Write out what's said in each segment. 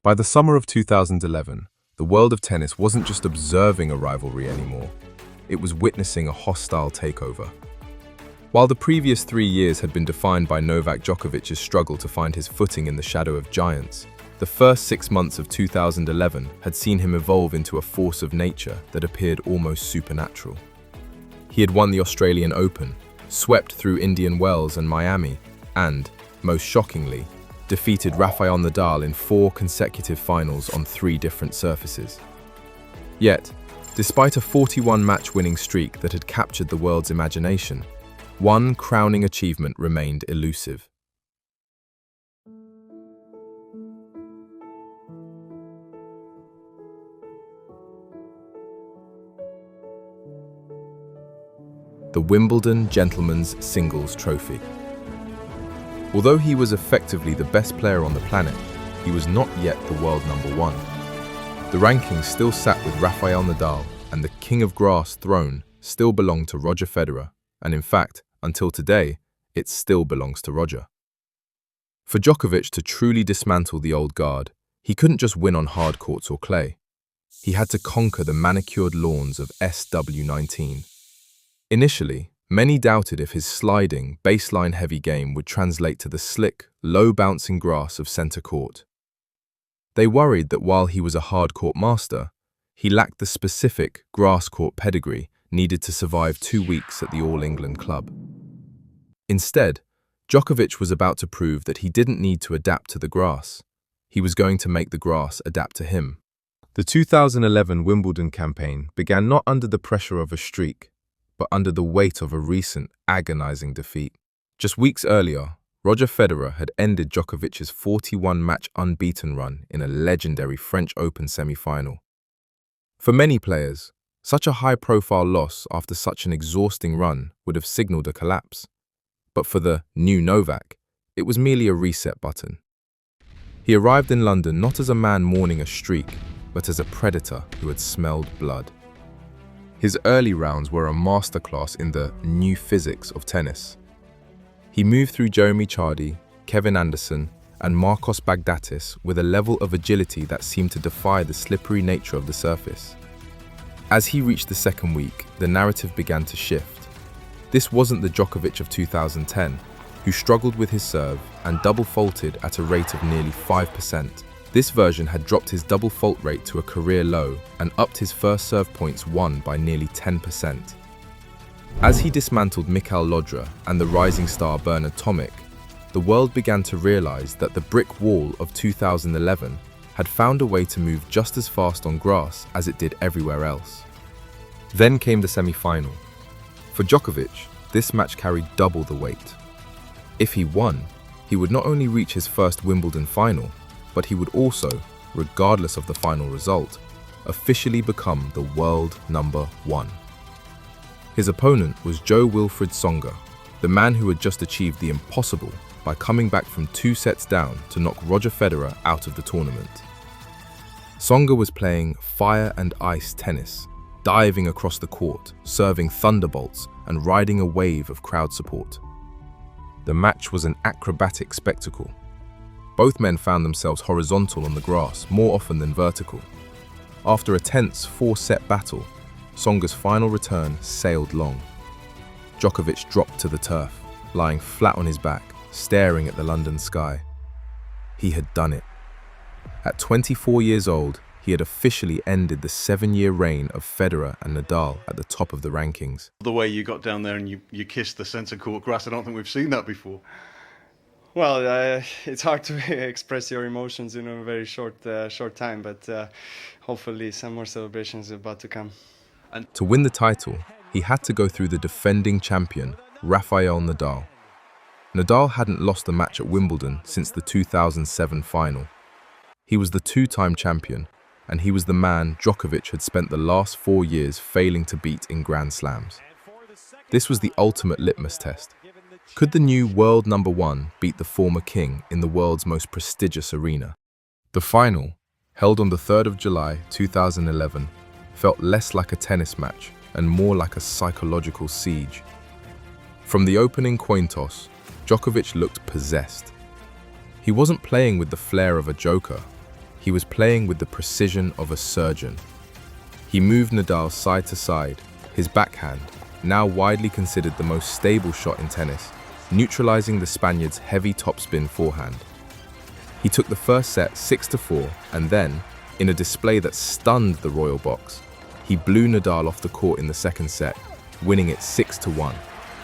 By the summer of 2011, the world of tennis wasn't just observing a rivalry anymore, it was witnessing a hostile takeover. While the previous 3 years had been defined by Novak Djokovic's struggle to find his footing in the shadow of giants, the first 6 months of 2011 had seen him evolve into a force of nature that appeared almost supernatural. He had won the Australian Open, swept through Indian Wells and Miami, and, most shockingly, defeated Rafael Nadal in 4 consecutive finals on 3 different surfaces. Yet, despite a 41-match winning streak that had captured the world's imagination, one crowning achievement remained elusive. The Wimbledon Gentlemen's Singles Trophy. Although he was effectively the best player on the planet, he was not yet the world #1. The rankings still sat with Rafael Nadal, and the King of Grass throne still belonged to Roger Federer, and in fact, until today, it still belongs to Roger. For Djokovic to truly dismantle the old guard, he couldn't just win on hard courts or clay. He had to conquer the manicured lawns of SW19. Initially, many doubted if his sliding, baseline-heavy game would translate to the slick, low-bouncing grass of centre court. They worried that while he was a hard-court master, he lacked the specific grass-court pedigree needed to survive 2 weeks at the All England club. Instead, Djokovic was about to prove that he didn't need to adapt to the grass. He was going to make the grass adapt to him. The 2011 Wimbledon campaign began not under the pressure of a streak, but under the weight of a recent, agonizing defeat. Just weeks earlier, Roger Federer had ended Djokovic's 41-match unbeaten run in a legendary French Open semi-final. For many players, such a high-profile loss after such an exhausting run would have signaled a collapse. But for the new Novak, it was merely a reset button. He arrived in London not as a man mourning a streak, but as a predator who had smelled blood. His early rounds were a masterclass in the new physics of tennis. He moved through Jeremy Chardy, Kevin Anderson, and Marcos Baghdatis with a level of agility that seemed to defy the slippery nature of the surface. As he reached the second week, the narrative began to shift. This wasn't the Djokovic of 2010, who struggled with his serve and double-faulted at a rate of nearly 5%. This version had dropped his double fault rate to a career low and upped his first serve points won by nearly 10%. As he dismantled Michal Lodra and the rising star Bernard Tomic, the world began to realize that the brick wall of 2011 had found a way to move just as fast on grass as it did everywhere else. Then came the semi-final. For Djokovic, this match carried double the weight. If he won, he would not only reach his first Wimbledon final, but he would also, regardless of the final result, officially become the world #1. His opponent was Jo-Wilfried Tsonga, the man who had just achieved the impossible by coming back from 2 sets down to knock Roger Federer out of the tournament. Tsonga was playing fire and ice tennis, diving across the court, serving thunderbolts, and riding a wave of crowd support. The match was an acrobatic spectacle. Both men found themselves horizontal on the grass more often than vertical. After a tense 4-set battle, Tsonga's final return sailed long. Djokovic dropped to the turf, lying flat on his back, staring at the London sky. He had done it. At 24 years old, he had officially ended the 7-year reign of Federer and Nadal at the top of the rankings. The way you got down there and you kissed the centre court grass, I don't think we've seen that before. Well, it's hard to express your emotions in a very short time, but hopefully some more celebrations are about to come. And to win the title, he had to go through the defending champion, Rafael Nadal. Nadal hadn't lost a match at Wimbledon since the 2007 final. He was the 2-time champion, and he was the man Djokovic had spent the last 4 years failing to beat in Grand Slams. This was the ultimate litmus test. Could the new world #1 beat the former king in the world's most prestigious arena? The final, held on the 3rd of July 2011, felt less like a tennis match and more like a psychological siege. From the opening coin toss, Djokovic looked possessed. He wasn't playing with the flair of a joker. He was playing with the precision of a surgeon. He moved Nadal side to side, his backhand, now widely considered the most stable shot in tennis, neutralizing the Spaniard's heavy topspin forehand. He took the first set 6-4 and then, in a display that stunned the royal box, he blew Nadal off the court in the second set, winning it 6-1.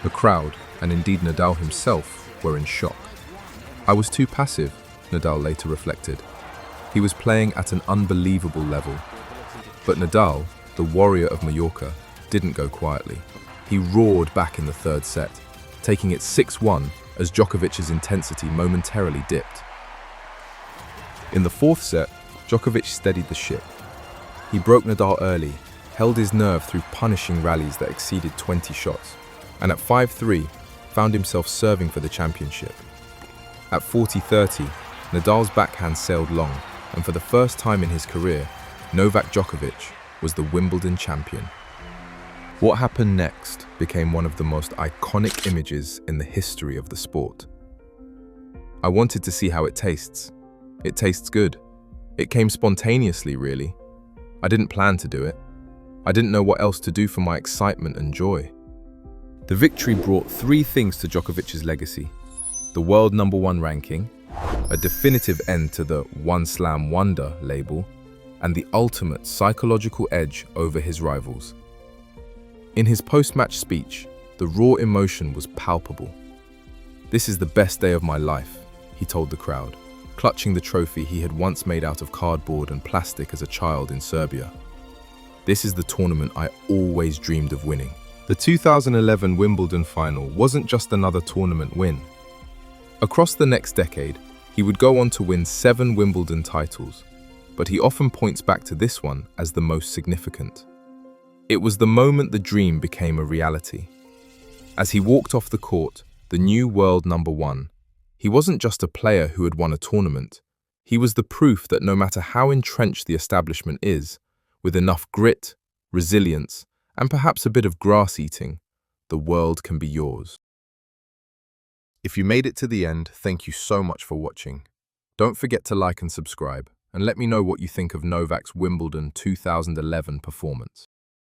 The crowd, and indeed Nadal himself, were in shock. "I was too passive," Nadal later reflected. He was playing at an unbelievable level. But Nadal, the warrior of Mallorca, didn't go quietly. He roared back in the third set, taking it 6-1 as Djokovic's intensity momentarily dipped. In the fourth set, Djokovic steadied the ship. He broke Nadal early, held his nerve through punishing rallies that exceeded 20 shots, and at 5-3, found himself serving for the championship. At 40-30, Nadal's backhand sailed long, and for the first time in his career, Novak Djokovic was the Wimbledon champion. What happened next became one of the most iconic images in the history of the sport. I wanted to see how it tastes. It tastes good. It came spontaneously, really. I didn't plan to do it. I didn't know what else to do for my excitement and joy. The victory brought three things to Djokovic's legacy: the world #1 ranking, a definitive end to the "one slam wonder" label, and the ultimate psychological edge over his rivals. In his post-match speech, the raw emotion was palpable. "This is the best day of my life," he told the crowd, clutching the trophy he had once made out of cardboard and plastic as a child in Serbia. "This is the tournament I always dreamed of winning." The 2011 Wimbledon final wasn't just another tournament win. Across the next decade, he would go on to win 7 Wimbledon titles, but he often points back to this one as the most significant. It was the moment the dream became a reality. As he walked off the court, the new world #1, he wasn't just a player who had won a tournament. He was the proof that no matter how entrenched the establishment is, with enough grit, resilience, and perhaps a bit of grass eating, the world can be yours. If you made it to the end, thank you so much for watching. Don't forget to like and subscribe, and let me know what you think of Novak's Wimbledon 2011 performance.